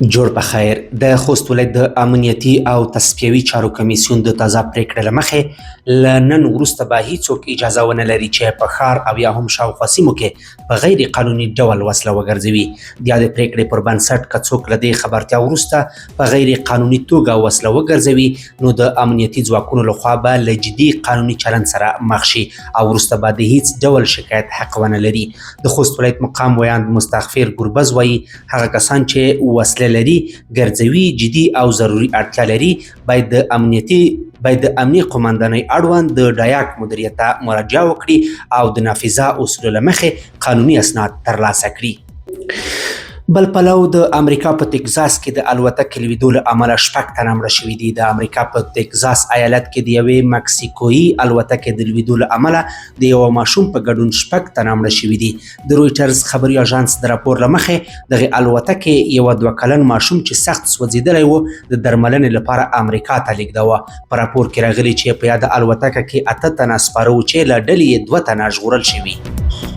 جوړ په خیر د خوست ولایت د امنیتي او تصفیوي چارو کمیسیون د تازه پریکړې له مخې له نن وروسته به هیڅوک اجازه ونه لري چې په ښار او یا هم شاوخوا سیمو کې په غیر قانوني ډول وسله وګرځوي. د یادې پریکړې پر بنسټ که څوک له دې خبرتیا وروسته په غیر قانوني توګه وسله وګرځوي نو د امنیتي ځواکونو لخوا به له جدي قانوني چلند سره مخ شي او وروسته به د هیڅ ډول شکایت حق ونه لري. د خوست ولایت مقام ویاند مستغفر ګربز وایي هغه کسان چې وسله لري ګرځوي جدي او ضروري اړتیا لري باید د امني قومندانۍ اړوند د ډایاک مدیریت ته مراجعه وکړي او د نافذه اصولو له مخې قانوني اسناد ترلاسه کړي. بل پلو د امریکا په تگزاس کې د الوتکې لوېدو له امله 6 تنه مړه شوي دي. د امریکا په تگزاس ایالت کې د یوې مکسیکویي الوتکې د لوېدو له امله د یوه ماشوم په ګډون 6 تنه مړه شوي دي. د رویټرز خبري اژانس د راپور له مخې دغې الوتکې یوه 2 کلن ماشوم چې سخت سوځېدلی و د درملنې لپاره امریکا ته لیږدوه. په راپور کې راغلي چې په یاده الوتکه کې 8 تنه سپاره وو چې له ډلې یې 2 تنه ژغورل شوي.